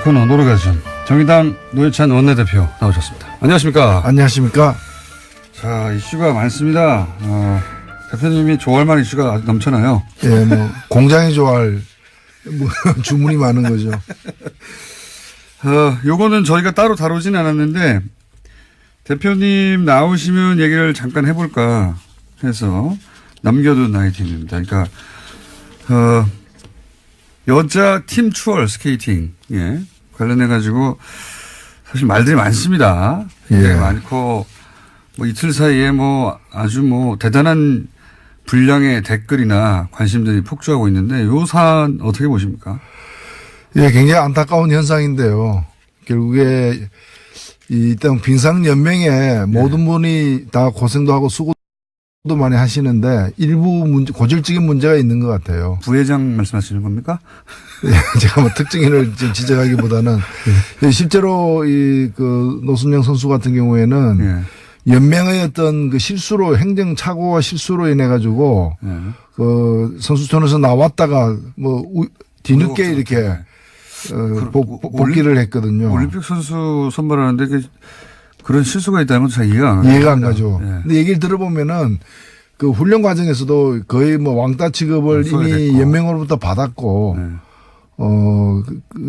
코너 노르가즘 정의당 노회찬 원내대표 나오셨습니다. 안녕하십니까? 안녕하십니까? 자, 이슈가 많습니다. 대표님이 좋아할 만한 이슈가 아주 넘쳐나요. 예, 뭐 공장이 좋아할 뭐 주문이 많은 거죠. 요거는 저희가 따로 다루진 않았는데 대표님 나오시면 얘기를 잠깐 해볼까 해서 남겨둔 아이템입니다. 그러니까 여자 팀 추월 스케이팅 관련해 가지고 사실 말들이 많습니다. 예. 많고 뭐 이틀 사이에 뭐 아주 뭐 대단한 분량의 댓글이나 관심들이 폭주하고 있는데 요 사안 어떻게 보십니까? 예, 굉장히 안타까운 현상인데요. 결국에 일단 빙상연맹에 모든 분이 다 고생도 하고 수고도 많이 하시는데 일부 고질적인 문제가 있는 것 같아요. 부회장 말씀하시는 겁니까? 예, 제가 뭐 특징인을 지적하기보다는 실제로 그 노순영 선수 같은 경우에는 연맹의 어떤 그 실수로 행정착오와 실수로 인해 가지고 그 선수촌에서 나왔다가 뭐 뒤늦게 이렇게 복귀를 했거든요. 올림픽 선수 선발하는데 그런 실수가 있다는 건 잘 이해가 안 가죠. 근데 얘기를 들어보면은 그 훈련 과정에서도 거의 뭐 왕따 취급을 이미 됐고. 연맹으로부터 받았고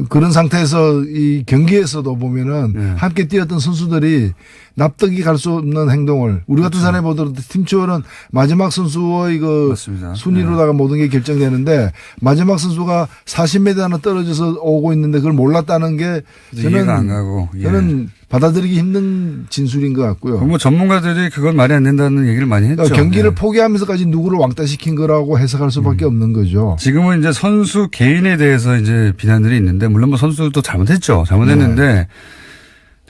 그런 상태에서 이 경기에서도 보면은 함께 뛰었던 선수들이 납득이 갈 수 없는 행동을 우리 같은 사람이 보더라도 팀추월은 마지막 선수의 그 맞습니다. 순위로다가 모든 게 결정되는데 마지막 선수가 40m나 떨어져서 오고 있는데 그걸 몰랐다는 게 이해가 안 가고 저는 받아들이기 힘든 진술인 것 같고요. 뭐 전문가들이 그건 말이 안 된다는 얘기를 많이 했죠. 그러니까 경기를 포기하면서까지 누구를 왕따시킨 거라고 해석할 수밖에 없는 거죠. 지금은 이제 선수 개인에 대해서 이제 비난들이 있는데 물론 뭐 선수도 잘못했죠. 잘못했는데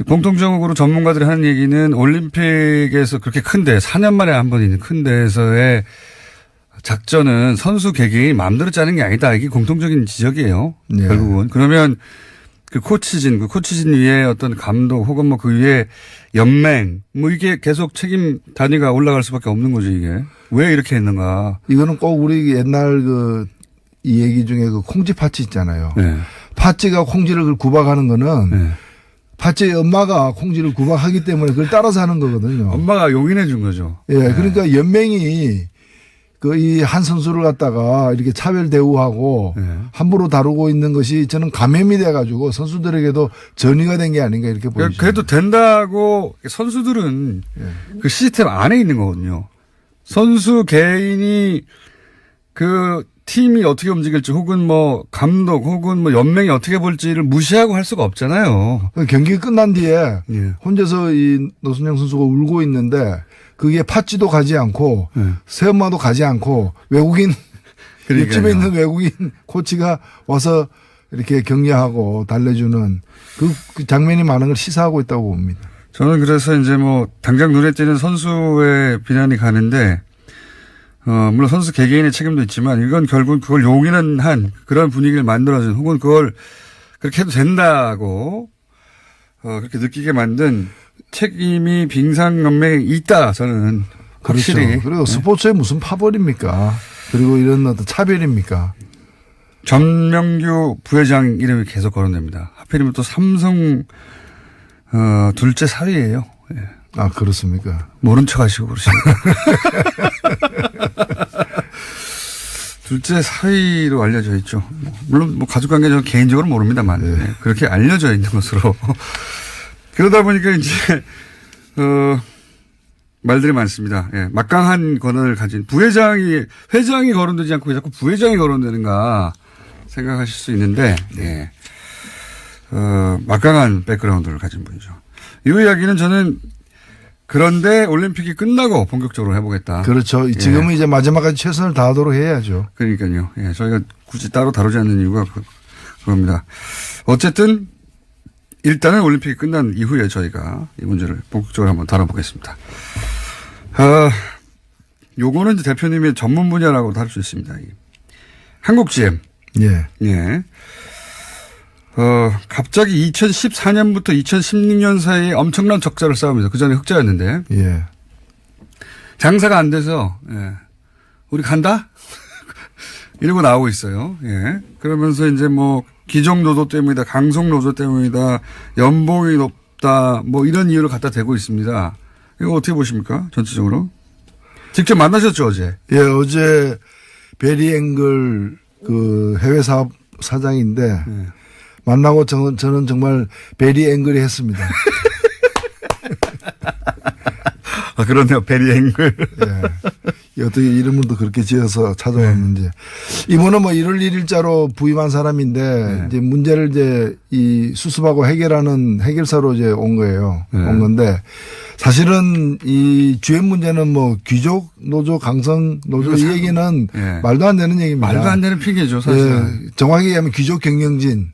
공통적으로 전문가들이 하는 얘기는 올림픽에서 그렇게 큰데 4년 만에 한 번 있는 큰 데에서의 작전은 선수 개개인이 마음대로 짜는 게 아니다. 이게 공통적인 지적이에요. 결국은. 그러면 그 코치진 위에 어떤 감독 혹은 뭐 그 위에 연맹 뭐 이게 계속 책임 단위가 올라갈 수밖에 없는 거죠 이게. 왜 이렇게 했는가. 이거는 꼭 우리 옛날 이 얘기 중에 그 콩쥐 파찌 있잖아요. 파찌가 콩쥐를 구박하는 거는 파찌의 엄마가 콩쥐를 구박하기 때문에 그걸 따라서 하는 거거든요. 엄마가 용인해 준 거죠. 예, 그러니까 연맹이 이 한 선수를 갖다가 이렇게 차별 대우하고 함부로 다루고 있는 것이 저는 감염이 돼가지고 선수들에게도 전이가 된 게 아닌가 이렇게 보입니다. 그래도 된다고 선수들은 그 시스템 안에 있는 거거든요. 선수 개인이 그 팀이 어떻게 움직일지 혹은 뭐 감독 혹은 뭐 연맹이 어떻게 볼지를 무시하고 할 수가 없잖아요. 경기 끝난 뒤에 혼자서 이 노순영 선수가 울고 있는데 그게 팥쥐도 가지 않고 새엄마도 가지 않고 외국인 옆집에 있는 외국인 코치가 와서 이렇게 격려하고 달래주는 그 장면이 많은 걸 시사하고 있다고 봅니다. 저는 그래서 이제 뭐 당장 눈에 띄는 선수의 비난이 가는데 물론 선수 개개인의 책임도 있지만 이건 결국 그걸 용인은 한 그런 분위기를 만들어준 혹은 그걸 그렇게 해도 된다고 그렇게 느끼게 만든 책임이 빙상연맹에 있다 저는 확실히. 그렇죠. 그리고 스포츠에 무슨 파벌입니까? 그리고 이런 어떤 차별입니까? 전명규 부회장 이름이 계속 거론됩니다. 하필이면 또 삼성 둘째 사위예요. 아 그렇습니까? 모른 척 하시고 그러십니까? 둘째 사위로 알려져 있죠. 물론 뭐 가족관계 저는 개인적으로 모릅니다만 그렇게 알려져 있는 것으로. 그러다 보니까 이제 말들이 많습니다. 막강한 권한을 가진 회장이 거론되지 않고 왜 자꾸 부회장이 거론되는가 생각하실 수 있는데 막강한 백그라운드를 가진 분이죠. 이 이야기는 저는 그런데 올림픽이 끝나고 본격적으로 해보겠다. 그렇죠. 지금은 이제 마지막까지 최선을 다하도록 해야죠. 그러니까요. 저희가 굳이 따로 다루지 않는 이유가 그겁니다. 어쨌든 일단은 올림픽이 끝난 이후에 저희가 이 문제를 본격적으로 한번 다뤄보겠습니다. 요거는 이제 대표님의 전문 분야라고 다룰 수 있습니다. 한국GM. 갑자기 2014년부터 2016년 사이에 엄청난 적자를 쌓으면서 그 전에 흑자였는데. 장사가 안 돼서, 우리 간다? 이러고 나오고 있어요. 그러면서 이제 뭐 기종노조 때문이다, 강성노조 때문이다, 연봉이 높다, 뭐 이런 이유를 갖다 대고 있습니다. 이거 어떻게 보십니까? 전체적으로. 직접 만나셨죠, 어제? 예, 어제 베리앵글 그 해외 사업 사장인데 네. 만나고 저는 정말 베리앵글이 했습니다. 아, 그렇네요. 베리앵글. 예. 어떻게 이름을 또 그렇게 지어서 찾아왔는지. 네. 이분은 뭐 1월 1일자로 부임한 사람인데 네. 이제 문제를 이제 이 수습하고 해결하는 해결사로 이제 온 거예요. 네. 온 건데 사실은 이 주연 문제는 뭐 귀족 노조, 강성 노조 이 얘기는 네. 말도 안 되는 얘기입니다. 말도 안 되는 핑계죠, 사실. 예. 정확히 얘기하면 귀족 경영진.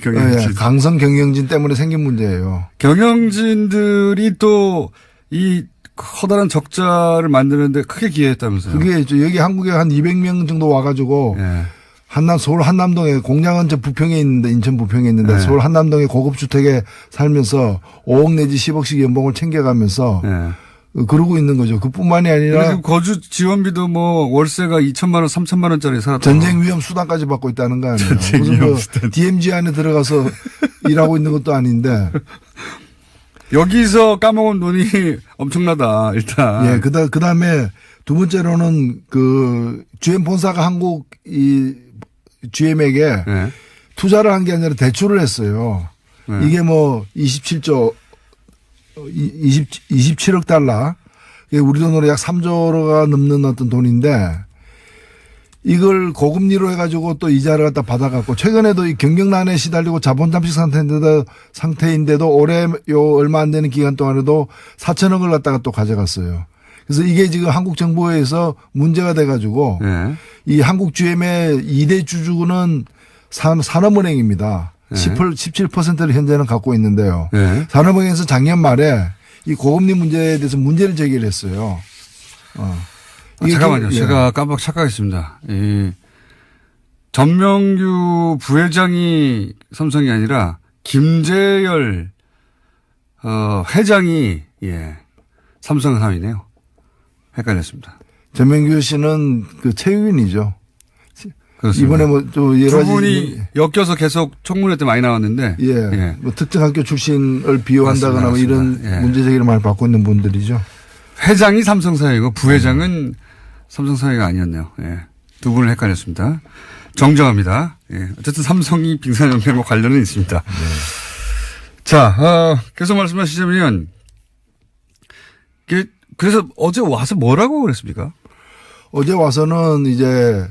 경영진. 예. 강성 경영진 때문에 생긴 문제예요. 경영진들이 또 이 커다란 적자를 만드는데 크게 기여했다면서요. 그게 여기 한국에 한 200명 정도 와가지고 예. 서울 한남동에 공장은 저 부평에 있는데 인천 부평에 있는데 네. 서울 한남동에 고급 주택에 살면서 5억 내지 10억씩 연봉을 챙겨가면서 예. 그러고 있는 거죠. 그뿐만이 아니라 그리고 거주 지원비도 뭐 월세가 2천만 원, 3천만 원짜리 살았다. 전쟁 위험 수당까지 받고 있다는 거 아니에요. 전쟁 무슨 위험 뭐 수당. DMZ 안에 들어가서 일하고 있는 것도 아닌데. 여기서 까먹은 돈이 엄청나다, 일단. 예, 그 다음에 두 번째로는 그 GM 본사가 한국 이 GM에게 예. 투자를 한 게 아니라 대출을 했어요. 네. 이게 뭐 27억 달러. 이게 우리 돈으로 약 3조가 넘는 어떤 돈인데 이걸 고금리로 해가지고 또 이자를 갖다 받아갖고 최근에도 이 경경난에 시달리고 자본 잠식 상태인데도 올해 요 얼마 안 되는 기간 동안에도 4천억을 갖다가 또 가져갔어요. 그래서 이게 지금 한국 정부에서 문제가 돼가지고 예. 이 한국 GM의 2대 주주는 산업은행입니다. 네. 17%를 현재는 갖고 있는데요. 예. 산업은행에서 작년 말에 이 고금리 문제에 대해서 문제를 제기를 했어요. 잠깐만요. 예. 제가 깜빡 착각했습니다. 이 전명규 부회장이 삼성이 아니라 김재열 회장이 삼성삼이네요. 헷갈렸습니다. 전명규 씨는 그 체육인이죠. 그렇습니다. 이번에 뭐 또 여러 두 가지 분이 엮여서 계속 청문회 때 많이 나왔는데 예. 뭐 특정 학교 출신을 비호한다거나 뭐 맞습니다. 이런 맞습니다. 예. 문제 제기를 많이 받고 있는 분들이죠. 회장이 삼성사회고 부회장은 삼성사회가 아니었네요. 예. 두 분을 헷갈렸습니다. 정정합니다. 예. 어쨌든 삼성이 빙산연맹과 관련은 있습니다. 네. 자, 계속 말씀하시자면 그래서 어제 와서 뭐라고 그랬습니까? 어제 와서는 이제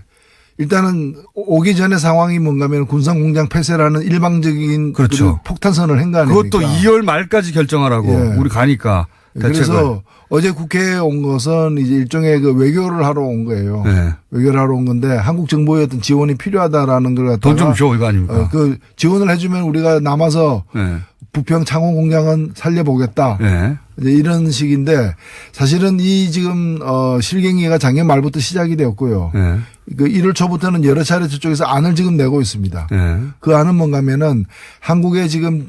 일단은 오기 전에 상황이 뭔가면 군산공장 폐쇄라는 일방적인 그렇죠. 그 폭탄선을 한 거 아닙니까? 그것도 2월 말까지 결정하라고 예. 우리 가니까 대책을. 그래서 어제 국회에 온 것은 이제 일종의 그 외교를 하러 온 거예요. 네. 외교를 하러 온 건데 한국 정부의 어떤 지원이 필요하다라는 걸 갖다가 돈 좀 줘 이거 아닙니까? 그 지원을 해주면 우리가 남아서 네. 부평 창원 공장은 살려보겠다. 네. 이제 이런 식인데 사실은 이 지금 실갱이가 작년 말부터 시작이 되었고요. 네. 그 1월 초부터는 여러 차례 저쪽에서 안을 지금 내고 있습니다. 네. 그 안은 뭔가면은 한국에 지금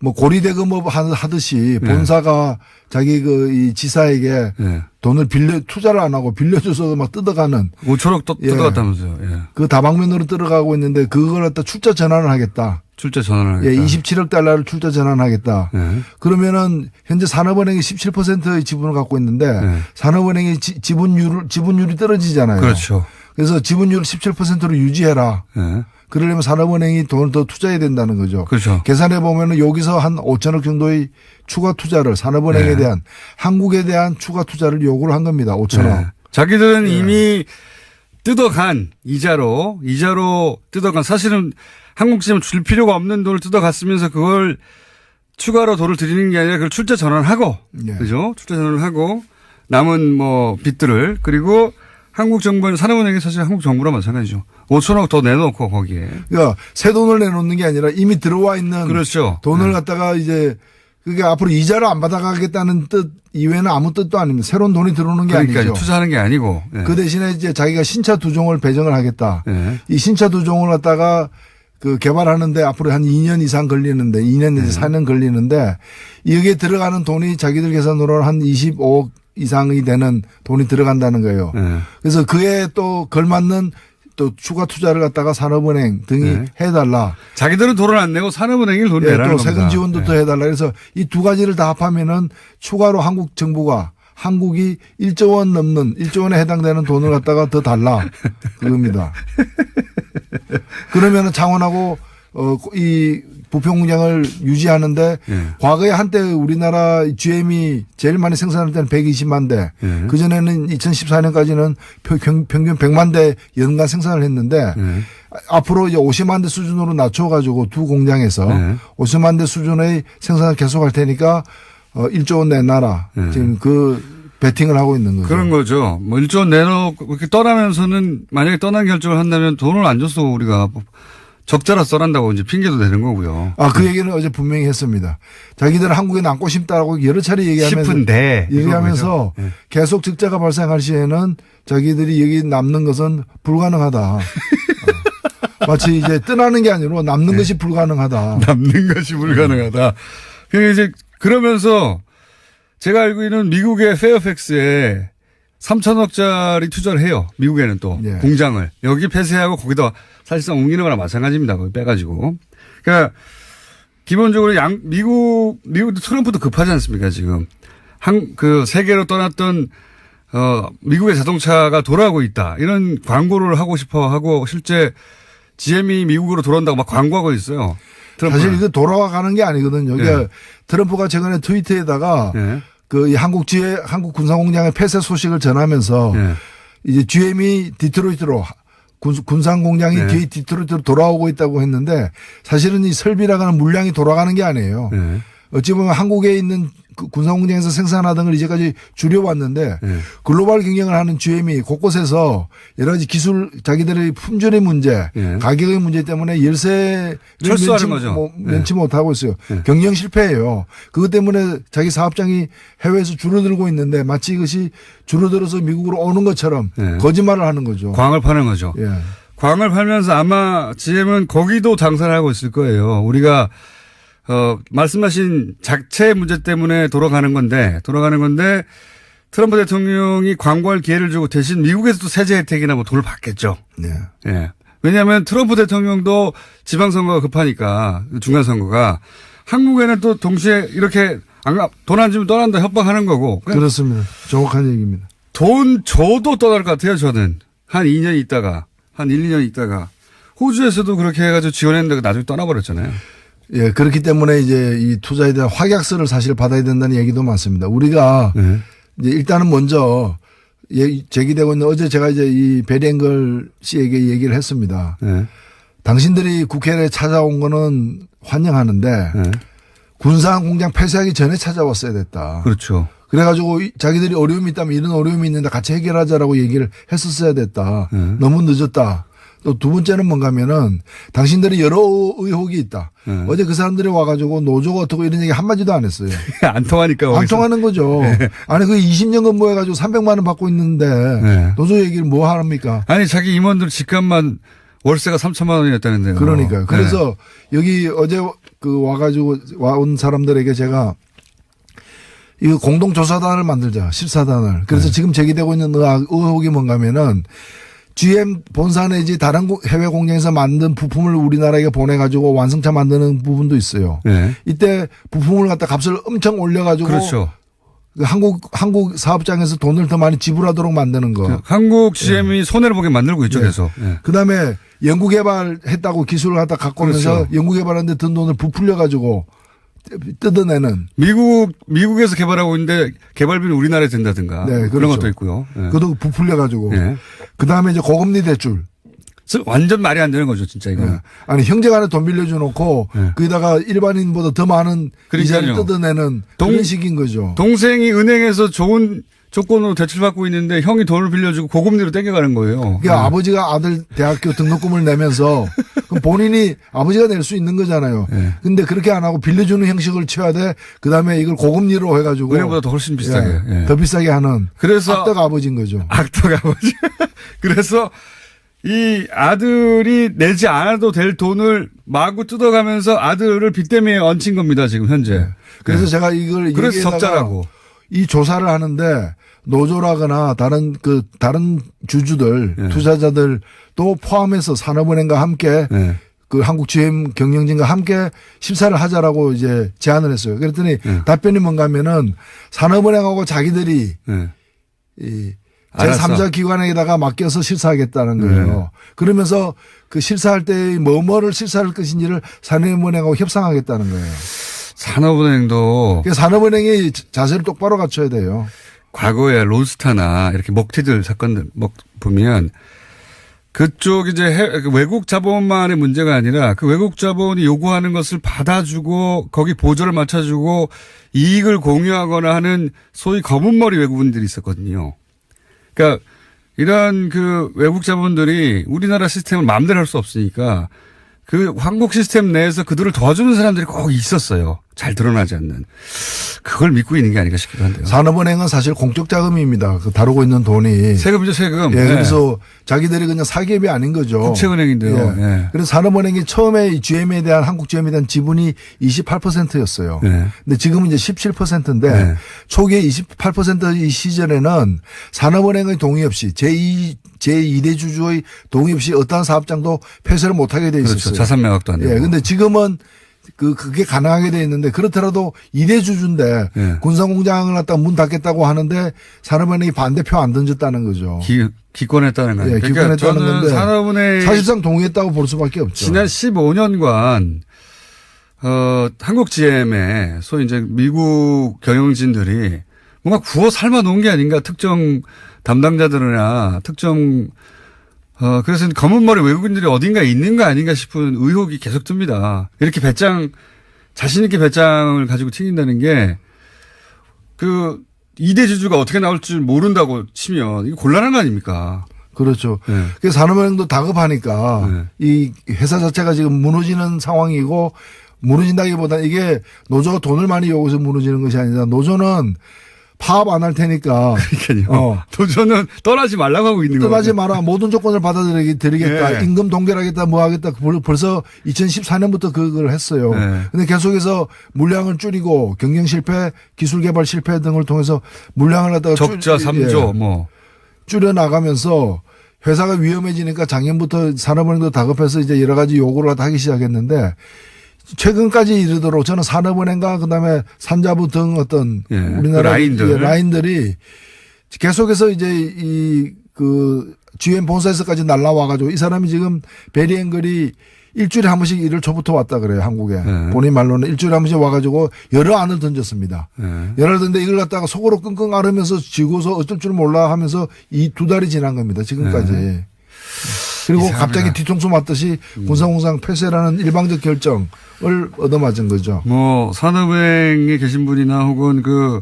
뭐 고리대금업 하듯이 본사가 자기 이 지사에게 네. 돈을 투자를 안 하고 빌려줘서 막 뜯어가는 5천억 예. 뜯어갔다면서요. 예. 그 다방면으로 들어가고 있는데 그걸 갖다 출자 전환을 하겠다. 출자 전환을 예, 하겠다. 27억 달러를 출자 전환하겠다. 네. 그러면은 현재 산업은행이 17%의 지분을 갖고 있는데 네. 산업은행이 지분율이 떨어지잖아요. 그렇죠. 그래서 지분율을 17%로 유지해라. 네. 그러려면 산업은행이 돈을 더 투자해야 된다는 거죠. 그렇죠. 계산해 보면은 여기서 한 5천억 정도의 추가 투자를 산업은행에 네. 대한 한국에 대한 추가 투자를 요구를 한 겁니다. 5천억. 네. 자기들은 이미 뜯어간 이자로 뜯어간 사실은 한국지점 줄 필요가 없는 돈을 뜯어갔으면서 그걸 추가로 돈을 드리는 게 아니라 그걸 출자 전환하고 네. 그죠? 출자 전환을 하고 남은 뭐 빚들을 그리고 한국 정부는 산업은행이 사실 한국 정부랑 마찬가지죠. 5천억 더 내놓고 거기에. 그러니까 새 돈을 내놓는 게 아니라 이미 들어와 있는 그렇죠. 돈을 네. 갖다가 이제 그게 앞으로 이자를 안 받아가겠다는 뜻 이외에는 아무 뜻도 아닙니다. 새로운 돈이 들어오는 게 그러니까 아니죠. 투자하는 게 아니고. 네. 그 대신에 이제 자기가 신차 두 종을 배정을 하겠다. 네. 이 신차 두 종을 갖다가 개발하는데 앞으로 한 2년 이상 걸리는데 2년 내지 4년 걸리는데 여기에 들어가는 돈이 자기들 계산으로는 한 25억 이상이 되는 돈이 들어간다는 거예요. 네. 그래서 그에 또 걸맞는 또 추가 투자를 갖다가 산업은행 등이 네. 해달라. 자기들은 돈을 안 내고 산업은행이 돈 예, 내라는 또 세금 겁니다. 지원도 네. 또 해달라. 그래서 이 두 가지를 다 합하면은 추가로 한국 정부가 한국이 1조 원 넘는 1조 원에 해당되는 돈을 갖다가 더 달라. 그겁니다. 그러면은 창원하고 이 부평 공장을 유지하는데 예. 과거에 한때 우리나라 GM이 제일 많이 생산할 때는 120만 대. 예. 그전에는 2014년까지는 평균 100만 대 연간 생산을 했는데 예. 앞으로 이제 50만 대 수준으로 낮춰가지고 두 공장에서 네. 50만 대 수준의 생산을 계속할 테니까 1조 원 내놔라. 네. 지금 그 베팅을 하고 있는 거죠. 그런 거죠. 뭐 1조 원 내놓고 이렇게 떠나면서는 만약에 떠난 결정을 한다면 돈을 안 줘서 우리가 적자라 써란다고 이제 핑계도 되는 거고요. 그 얘기는 어제 분명히 했습니다. 자기들은 한국에 남고 싶다라고 여러 차례 얘기하면서 네. 계속 적자가 발생할 시에는 자기들이 여기 남는 것은 불가능하다. 마치 이제 떠나는 게 아니라 남는 것이 불가능하다. 남는 것이 불가능하다. 이제 그러면서 제가 알고 있는 미국의 페어팩스에 3천억짜리 투자를 해요. 미국에는 또 예. 공장을 여기 폐쇄하고 거기다 사실상 옮기는 거랑 마찬가지입니다. 거기 빼가지고. 그러니까 기본적으로 미국도 트럼프도 급하지 않습니까 지금. 그 세계로 떠났던 미국의 자동차가 돌아오고 있다. 이런 광고를 하고 싶어 하고 실제 GM이 미국으로 돌아온다고 막 광고하고 있어요. 트럼프는. 사실 이거 돌아가는 게 아니거든요. 그러니까 예. 트럼프가 최근에 트위터에다가 예. 그 한국 군사공장의 폐쇄 소식을 전하면서 예. 이제 GM이 디트로이트로 군산공장이 네. 뒤에 디트로이트로 돌아오고 있다고 했는데 사실은 이 설비라가는 물량이 돌아가는 게 아니에요. 예. 어찌 보면 한국에 있는 그 군산공장에서 생산하던 걸 이제까지 줄여왔는데 예. 글로벌 경영을 하는 GM이 곳곳에서 여러 가지 기술 자기들의 품질의 문제, 예. 가격의 문제 때문에 열세를 철수하는 거죠. 면치 예. 못하고 있어요. 예. 경영 실패예요. 그것 때문에 자기 사업장이 해외에서 줄어들고 있는데 마치 이것이 줄어들어서 미국으로 오는 것처럼 예. 거짓말을 하는 거죠. 광을 파는 거죠. 예. 광을 팔면서 아마 GM은 거기도 장사를 하고 있을 거예요. 우리가 말씀하신 작체 문제 때문에 돌아가는 건데 트럼프 대통령이 광고할 기회를 주고 대신 미국에서도 세제 혜택이나 뭐 돈을 받겠죠. 네. 예. 왜냐하면 트럼프 대통령도 지방선거가 급하니까 중간선거가 한국에는 또 동시에 이렇게 돈 안 주면 떠난다 협박하는 거고. 그렇습니다. 정확한 얘기입니다. 돈 줘도 떠날 것 같아요, 저는. 한 2년 있다가, 한 1, 2년 있다가. 호주에서도 그렇게 해가지고 지원했는데 나중에 떠나버렸잖아요. 예, 그렇기 때문에 이제 이 투자에 대한 확약서를 사실 받아야 된다는 얘기도 많습니다. 우리가 네. 이제 일단은 먼저 제기되고 있는 어제 제가 이제 이 베리앵걸 씨에게 얘기를 했습니다. 네. 당신들이 국회에 찾아온 거는 환영하는데 네. 군산 공장 폐쇄하기 전에 찾아왔어야 됐다. 그렇죠. 그래가지고 자기들이 어려움이 있다면 이런 어려움이 있는데 같이 해결하자라고 얘기를 했었어야 됐다. 네. 너무 늦었다. 또 두 번째는 뭔가 하면은 당신들이 여러 의혹이 있다. 네. 어제 그 사람들이 와가지고 노조가 어떻고 이런 얘기 한마디도 안 했어요. 안 통하니까. 안 거기서. 통하는 거죠. 아니 그 20년 근무해가지고 300만 원 받고 있는데 네. 노조 얘기를 뭐 합니까? 아니, 자기 임원들 집값만 월세가 3천만 원이었다는데요. 그러니까요. 네. 그래서 여기 어제 그 와가지고 와온 사람들에게 제가 이거 공동조사단을 만들자. 실사단을. 그래서 네. 지금 지금 제기되고 있는 의혹이 뭔가 하면은 GM 본사 내지 다른 해외 공장에서 만든 부품을 우리나라에 보내가지고 완성차 만드는 부분도 있어요. 네. 이때 부품을 갖다 값을 엄청 올려가지고 그렇죠. 한국 사업장에서 돈을 더 많이 지불하도록 만드는 거. 한국 GM이 손해를 보게 만들고 있죠, 네. 계속. 네. 그다음에 연구개발했다고 기술을 갖다 갖고 오면서 그렇죠. 연구개발하는데 든 돈을 부풀려가지고 뜯어내는. 미국에서 개발하고 있는데 개발비는 우리나라에 든다든가. 네, 그런 그렇죠. 것도 있고요. 네. 그것도 부풀려가지고. 네. 그다음에 이제 고금리 대출. 완전 말이 안 되는 거죠, 진짜 이거. 네. 아니 형제간에 돈 빌려줘 놓고 네. 거기다가 일반인보다 더 많은 그러니까요. 이자를 뜯어내는 그런 식인 거죠. 동생이 은행에서 좋은 조건으로 대출받고 있는데 형이 돈을 빌려주고 고금리로 땡겨가는 거예요. 그러니까 아버지가 아들 대학교 등록금을 내면서 그럼 본인이 아버지가 낼 수 있는 거잖아요. 네. 근데 그렇게 안 하고 빌려주는 형식을 취해야 돼. 그다음에 이걸 고금리로 해가지고 은행보다 더 훨씬 비싸게. 예, 예. 더 비싸게 하는. 그래서 악덕 아버지인 거죠. 악덕 아버지. 그래서 이 아들이 내지 않아도 될 돈을 마구 뜯어가면서 아들을 빚 때문에 얹힌 겁니다, 지금 현재. 그래서 네. 제가 이걸 그래서 여기에다가 적자라고. 이 조사를 하는데 노조라거나 다른 주주들, 예. 투자자들도 포함해서 산업은행과 함께 예. 그 한국GM 경영진과 함께 심사를 하자라고 이제 제안을 했어요. 그랬더니 예. 답변이 뭔가 하면은 산업은행하고 자기들이 예. 이 알았어. 제3자 기관에다가 맡겨서 실사하겠다는 거예요. 그러면서 그 실사할 때 뭐를 실사할 것인지를 산업은행하고 협상하겠다는 거예요. 산업은행도 그래서 산업은행이 자세를 똑바로 갖춰야 돼요. 과거에 론스타나 이렇게 먹튀들 사건들 보면 그쪽 이제 외국 자본만의 문제가 아니라 그 외국 자본이 요구하는 것을 받아주고 거기 보조를 맞춰주고 이익을 공유하거나 하는 소위 검은머리 외국인들이 있었거든요. 그러니까 이런 그 외국 자본들이 우리나라 시스템을 마음대로 할 수 없으니까 그 한국 시스템 내에서 그들을 도와주는 사람들이 꼭 있었어요. 잘 드러나지 않는. 그걸 믿고 있는 게 아닌가 싶기도 한데요. 산업은행은 사실 공적 자금입니다. 그 다루고 있는 돈이. 세금이죠, 세금. 예, 네. 그래서 자기들이 그냥 사기업이 아닌 거죠. 국채은행인데요. 예. 네. 그래서 산업은행이 처음에 이 GM에 대한 한국 GM에 대한 지분이 28%였어요. 네. 근데 지금은 이제 17%인데 네. 초기에 28%이 시절에는 산업은행의 동의 없이 제2대 주주의 동의 없이 어떠한 사업장도 폐쇄를 못하게 돼 있었어요. 그렇죠. 자산 매각도 안 되고. 예, 근데 지금은 그게 가능하게 돼 있는데 그렇더라도 2대 주주인데 예. 군산공장을 갖다 문 닫겠다고 하는데 산업은행이 반대표 안 던졌다는 거죠. 기권했다는 거예요. 예, 그러니까 기권했다는 저는 건데 산업은행 사실상 동의했다고 볼 수밖에 없죠. 지난 15년간 한국 GM에 소위 이제 미국 경영진들이 뭔가 구워 삶아 놓은 게 아닌가 특정 담당자들이나 특정 그래서 검은 머리 외국인들이 어딘가 있는 거 아닌가 싶은 의혹이 계속 듭니다. 이렇게 자신있게 배짱을 가지고 튀긴다는 게 그 2대 주주가 어떻게 나올 줄 모른다고 치면 이거 곤란한 거 아닙니까? 그렇죠. 네. 그래서 산업은행도 다급하니까 네. 이 회사 자체가 지금 무너지는 상황이고 무너진다기보다 이게 노조가 돈을 많이 요구해서 무너지는 것이 아니라 노조는 파업 안 할 테니까. 그러니까요. 노조는 떠나지 말라고 하고 있는 거예요. 떠나지 마라. 모든 조건을 받아들이겠다. 네. 임금 동결하겠다. 뭐 하겠다. 벌써 2014년부터 그걸 했어요. 네. 근데 계속해서 물량을 줄이고 경영 실패, 기술 개발 실패 등을 통해서 물량을 갖다가 적자 3조 뭐. 줄여 나가면서 회사가 위험해지니까 작년부터 산업은행도 다급해서 이제 여러 가지 요구를 하기 시작했는데 최근까지 이르도록 저는 산업은행과 그다음에 산자부 등 어떤 예, 우리나라 그 라인들이 계속해서 이제 그 GM 본사에서까지 날라와가지고 이 사람이 지금 베리 앵글이 일주일에 한 번씩 일을 저부터 왔다 그래요 한국에. 네. 본인 말로는 일주일에 한 번씩 와가지고 여러 안을 던졌습니다. 네. 여러 던데 이걸 갖다가 속으로 끙끙 앓으면서 지고서 어쩔 줄 몰라 하면서 이 2달이 지난 겁니다 지금까지. 네. 그리고 이상합니다. 갑자기 뒤통수 맞듯이 군산공장 폐쇄라는 일방적 결정을 얻어맞은 거죠. 뭐 산업은행에 계신 분이나 혹은 그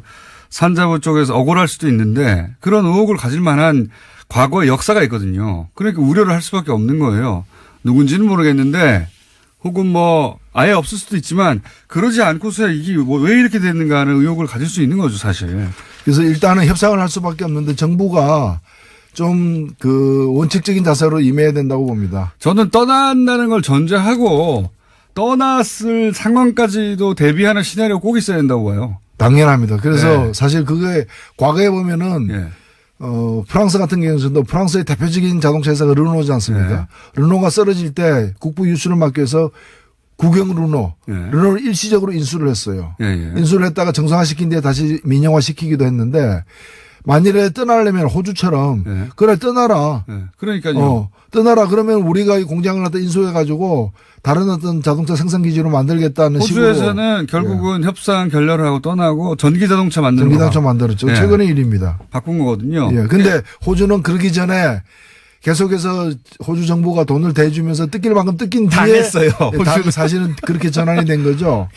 산자부 쪽에서 억울할 수도 있는데 그런 의혹을 가질 만한 과거의 역사가 있거든요. 그러니까 우려를 할 수밖에 없는 거예요. 누군지는 모르겠는데 혹은 뭐 아예 없을 수도 있지만 그러지 않고서야 이게 뭐 왜 이렇게 됐는가 하는 의혹을 가질 수 있는 거죠 사실. 그래서 일단은 협상을 할 수밖에 없는데 정부가 좀 그 원칙적인 자세로 임해야 된다고 봅니다. 저는 떠난다는 걸 전제하고 떠났을 상황까지도 대비하는 시나리오 꼭 있어야 된다고 봐요. 당연합니다. 그래서 네. 사실 그게 과거에 보면은 예. 프랑스 같은 경우에도 프랑스의 대표적인 자동차 회사가 르노지 않습니까? 네. 르노가 쓰러질 때 국부 유출을 막기 위해서 국영 르노, 네. 르노를 일시적으로 인수를 했어요. 예, 예. 인수를 했다가 정상화시킨 뒤에 다시 민영화시키기도 했는데 만일에 떠나려면 호주처럼 네. 그래 떠나라. 예. 그러니까요. 떠나라 그러면 우리가 이 공장을 갖다 인수해 가지고 다른 어떤 자동차 생산 기지로 만들겠다는 식으로. 호주에서는 결국은 협상 결렬하고 떠나고 전기 자동차 만드는 거 전기자동차 만들었죠. 예. 최근의 일입니다. 바꾼 거거든요. 예. 근데 호주는 그러기 전에 계속해서 호주 정부가 돈을 대주면서 뜯길 만큼 뜯긴 뒤에 당했어요. 예, 사실은 그렇게 전환이 된 거죠.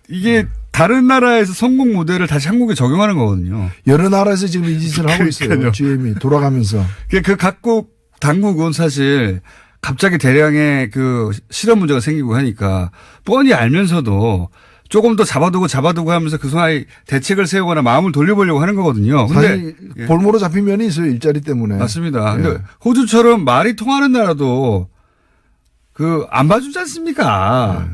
이게 다른 나라에서 성공 모델을 다시 한국에 적용하는 거거든요. 여러 나라에서 지금 이 짓을 하고 있어요. 그러니까요. GM이 돌아가면서. 그 각국 당국은 사실 갑자기 대량의 그 실업 문제가 생기고 하니까 뻔히 알면서도 조금 더 잡아두고 하면서 그 사이 대책을 세우거나 마음을 돌려보려고 하는 거거든요. 근데 사실 볼모로 잡힌 면이 있어요. 일자리 때문에. 맞습니다. 예. 근데 호주처럼 말이 통하는 나라도 안 봐주지 않습니까?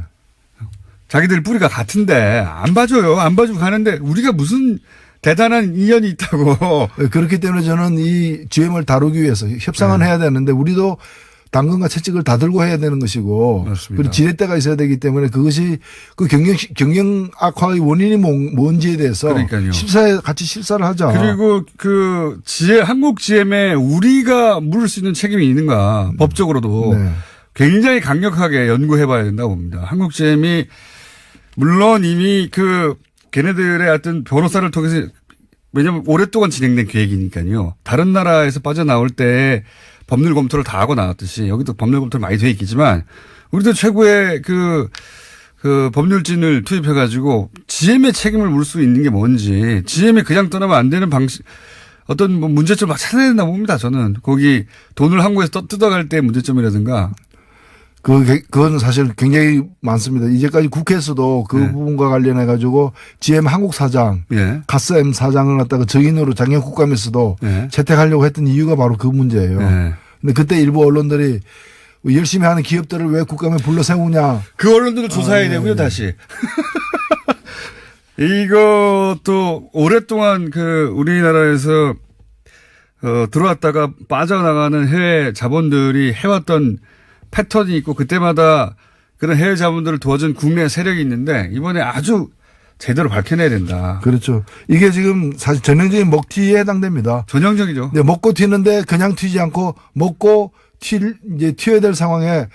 자기들 뿌리가 같은데 안 봐줘요. 안 봐주고 가는데 우리가 무슨 대단한 인연이 있다고. 그렇기 때문에 저는 이 GM을 다루기 위해서 협상은 네. 해야 되는데 우리도 당근과 채찍을 다 들고 해야 되는 것이고 맞습니다. 그리고 지렛대가 있어야 되기 때문에 그것이 그 경영 악화의 원인이 뭔지에 대해서 그러니까요. 같이 실사를 하자. 그리고 그 한국 GM에 우리가 물을 수 있는 책임이 있는가 법적으로도 네. 굉장히 강력하게 연구해 봐야 된다고 봅니다. 한국 GM이 물론 이미 걔네들의 어떤 변호사를 통해서 왜냐하면 오랫동안 진행된 계획이니까요. 다른 나라에서 빠져나올 때 법률 검토를 다 하고 나왔듯이 여기도 법률 검토를 많이 돼 있겠지만 우리도 최고의 그 법률진을 투입해 가지고 GM의 책임을 물 수 있는 게 뭔지 GM이 그냥 떠나면 안 되는 방식 어떤 뭐 문제점을 막 찾아야 된다 봅니다. 저는 거기 돈을 한국에서 뜯어갈 때 문제점이라든가 그건 사실 굉장히 많습니다. 이제까지 국회에서도 그 네. 부분과 관련해 가지고 GM 한국 사장, 예. 가스M 사장을 갖다가 증인으로 작년 국감에서도 예. 채택하려고 했던 이유가 바로 그 문제예요. 예. 근데 그때 일부 언론들이 열심히 하는 기업들을 왜 국감에 불러 세우냐. 그 언론들을 조사해야 되고요, 다시. 이것도 오랫동안 우리나라에서 들어왔다가 빠져나가는 해외 자본들이 해왔던 패턴이 있고 그때마다 그런 해외 자본들을 도와준 국내 세력이 있는데 이번에 아주 제대로 밝혀내야 된다. 그렇죠. 이게 지금 사실 전형적인 먹튀에 해당됩니다. 전형적이죠. 네, 먹고 튀는데 그냥 튀지 않고 먹고 이제 튀어야 될 상황에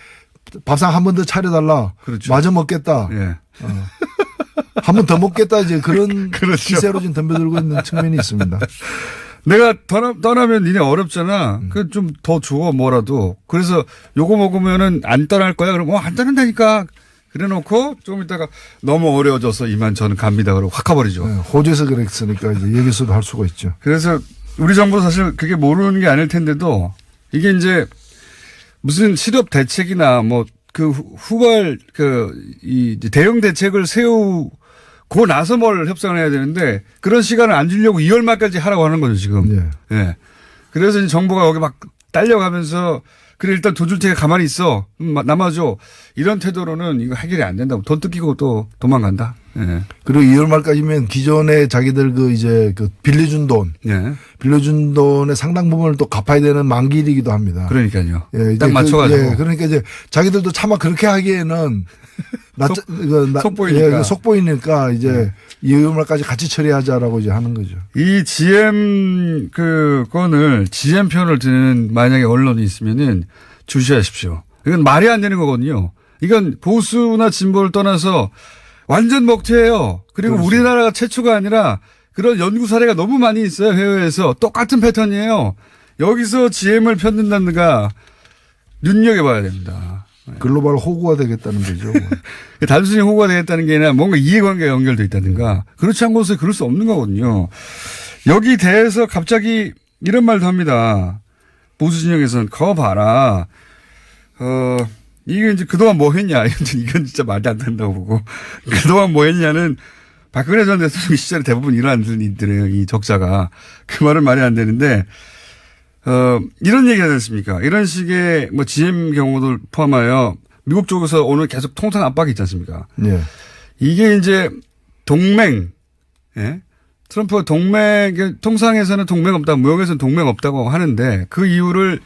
밥상 한 번 더 차려달라. 그렇죠. 마저 먹겠다. 예. 한 번 더 먹겠다. 이제 그런 그렇죠. 기세로 지금 덤벼들고 있는 측면이 있습니다. 내가 떠나면 니네 어렵잖아. 그 좀 더 줘, 뭐라도. 그래서 요거 먹으면은 안 떠날 거야. 그럼 안 떠난다니까. 그래 놓고 조금 있다가 너무 어려워져서 이만 저는 갑니다. 그러고 확 가버리죠. 네, 호주에서 그랬으니까 이제 여기서도 할 수가 있죠. 그래서 우리 정부 사실 그게 모르는 게 아닐 텐데도 이게 이제 무슨 실업 대책이나 뭐 후발 이 대응 대책을 세우고 나서 뭘 협상을 해야 되는데 그런 시간을 안 주려고 2월 말까지 하라고 하는 거죠, 지금. 네. 예. 그래서 이제 정부가 여기 막 딸려가면서 그래 일단 돈 줄 테니까 가만히 있어. 남아줘. 이런 태도로는 이거 해결이 안 된다고. 돈 뜯기고 또 도망간다. 예. 그리고 2월 말까지면 기존에 자기들 빌려준 돈의 상당 부분을 또 갚아야 되는 만기이기도 합니다. 그러니까요. 예, 딱 맞춰가지고. 그러니까 이제 자기들도 차마 그렇게 하기에는 속보이니까. 속보이니까 이제 2월 말까지 같이 처리하자라고 이제 하는 거죠. 이 GM 건을 GM 편을 드는 만약에 언론이 있으면은 주시하십시오. 이건 말이 안 되는 거거든요. 이건 보수나 진보를 떠나서 완전 먹튀예요. 그리고 그렇죠. 우리나라가 최초가 아니라 그런 연구 사례가 너무 많이 있어요. 해외에서 똑같은 패턴이에요. 여기서 GM을 편든다든가 눈여겨봐야 됩니다. 글로벌 호구가 되겠다는 거죠. 단순히 호구가 되겠다는 게 아니라 뭔가 이해관계가 연결돼 있다든가 그렇지 않은 곳에 그럴 수 없는 거거든요. 여기 대해서 갑자기 이런 말도 합니다. 보수 진영에서는 거 봐라. 이게 이제 그동안 뭐 했냐. 이건 진짜 말도 안 된다고 보고. 그동안 뭐 했냐는 박근혜 전 대통령 시절에 대부분 일어나는 일들이에요. 이 적자가. 그 말은 말이 안 되는데 이런 얘기 하지 않습니까? 이런 식의 뭐 GM 경우도 포함하여 미국 쪽에서 오늘 계속 통상 압박이 있지 않습니까? 네. 이게 이제 동맹, 예? 트럼프가 통상에서는 동맹 없다, 무역에서는 동맹 없다고 하는데 그 이유를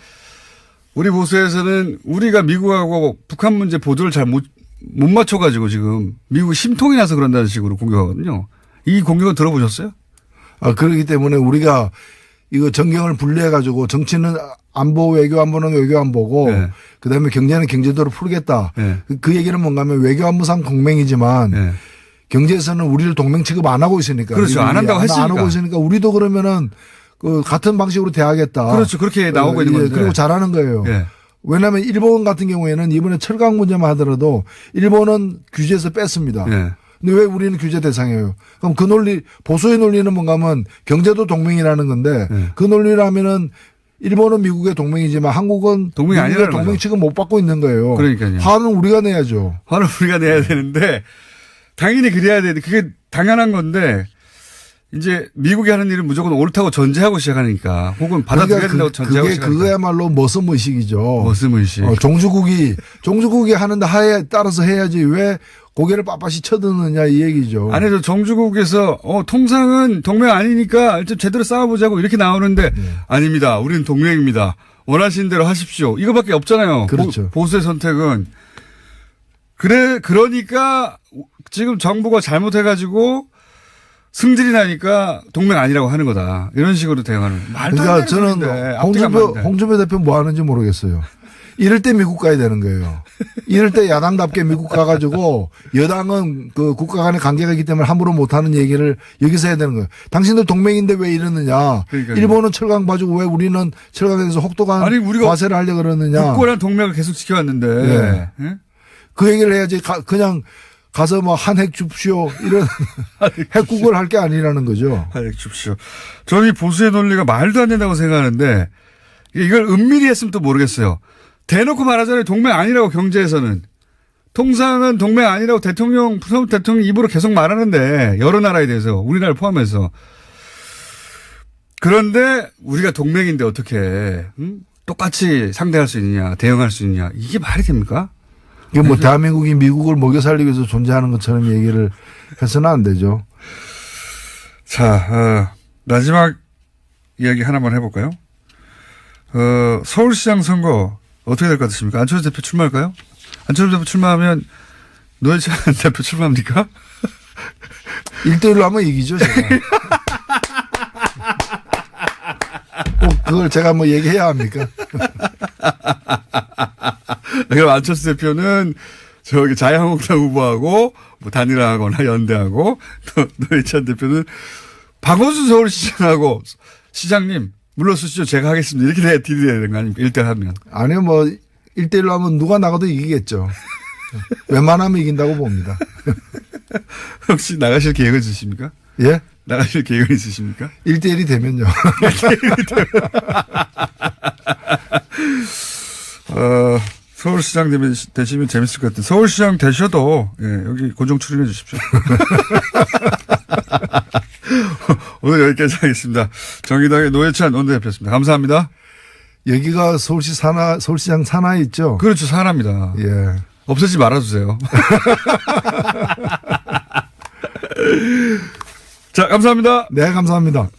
우리 보수에서는 우리가 미국하고 북한 문제 보조를 잘 못 맞춰가지고 지금 미국이 심통이 나서 그런다는 식으로 공격하거든요. 이 공격은 들어보셨어요? 그렇기 때문에 우리가 이거 정경을 분리해가지고 정치는 안보, 외교 안보는 외교 안보고 네. 그다음에 경제는 경제대로 풀겠다. 네. 그 얘기는 뭔가 하면 외교 안보상 동맹이지만 네. 경제에서는 우리를 동맹 취급 안 하고 있으니까. 그렇죠. 안 한다고 했으니까. 안 하고 있으니까 우리도 그러면은 같은 방식으로 대하겠다. 그렇죠. 그렇게 나오고 있는 건데. 그리고 잘하는 거예요. 네. 왜냐하면 일본 같은 경우에는 이번에 철강 문제만 하더라도 일본은 규제에서 뺐습니다. 네. 근데 왜 우리는 규제 대상이에요? 그럼 그 논리, 보수의 논리는 뭔가 하면 경제도 동맹이라는 건데 네. 그 논리라면은 일본은 미국의 동맹이지만 한국은 동맹이 미국의 아니라는 동맹 거죠. 취급 못 받고 있는 거예요. 그러니까요. 화는 우리가 내야죠. 화를 우리가 내야 되는데 당연히 그래야 되는데 그게 당연한 건데 이제 미국이 하는 일은 무조건 옳다고 전제하고 시작하니까 혹은 받아들여야 된다고 전제하고 시작하니까. 그거야말로 머슴의식이죠. 머슴의식. 종주국이 하는데 하에 따라서 해야지 왜 고개를 빳빳이 쳐드느냐 이 얘기죠. 아니, 저 정주국에서, 통상은 동맹 아니니까 일단 제대로 싸워보자고 이렇게 나오는데, 아닙니다. 우리는 동맹입니다. 원하시는 대로 하십시오. 이거밖에 없잖아요. 그렇죠. 보수의 선택은. 그러니까 지금 정부가 잘못해가지고 승질이 나니까 동맹 아니라고 하는 거다. 이런 식으로 대응하는. 말도 안 그러니까 되는 저는 소리인데. 홍준표 대표 뭐 하는지 모르겠어요. 이럴 때 미국 가야 되는 거예요. 이럴 때 야당답게 미국 가가지고 여당은 그 국가 간의 관계가 있기 때문에 함부로 못하는 얘기를 여기서 해야 되는 거예요. 당신들 동맹인데 왜 이러느냐. 그러니까요. 일본은 철강 봐주고 왜 우리는 철강에서 혹독한 과세를 하려고 그러느냐. 국고랑 동맹을 계속 지켜왔는데. 예. 예? 그 얘기를 해야지 그냥 가서 뭐 한핵 줍시오 이런 핵국을 할 게 아니라는 거죠. 한핵 줍시오. 저는 이 보수의 논리가 말도 안 된다고 생각하는데 이걸 은밀히 했으면 또 모르겠어요. 대놓고 말하잖아요. 동맹 아니라고 경제에서는. 통상은 동맹 아니라고 트럼프 대통령 입으로 계속 말하는데 여러 나라에 대해서 우리나라 포함해서. 그런데 우리가 동맹인데 어떻게 똑같이 상대할 수 있느냐 대응할 수 있느냐 이게 말이 됩니까? 이게 뭐 대한민국이 미국을 먹여 살리기 위해서 존재하는 것처럼 얘기를 해서는 안 되죠. 자, 마지막 이야기 하나만 해볼까요? 서울시장 선거 어떻게 될 것 같으십니까? 안철수 대표 출마할까요? 안철수 대표 출마하면 노회찬 대표 출마합니까? 1대1로 하면 이기죠, 제가. 꼭 그걸 제가 뭐 얘기해야 합니까? 그럼 안철수 대표는 저기 자유한국당 후보하고 뭐 단일화하거나 연대하고 또 노회찬 대표는 박원순 서울시장하고 시장님 물러서시죠. 제가 하겠습니다. 이렇게 딜이 되는 거 아닙니까? 1대1 하면. 아니요, 뭐 1대1로 하면 누가 나가도 이기겠죠. 웬만하면 이긴다고 봅니다. 혹시 나가실 계획은 있으십니까? 예? 나가실 계획은 있으십니까? 1대1이 되면요. 서울시장 되시면 재밌을 것 같아요. 서울시장 되셔도, 예, 여기 고정 출연해 주십시오. 오늘 여기까지 하겠습니다. 정의당의 노회찬 원내대표였습니다. 감사합니다. 여기가 서울시장 산하에 있죠? 그렇죠. 사람입니다. 예. 없애지 말아주세요. 자, 감사합니다. 네, 감사합니다.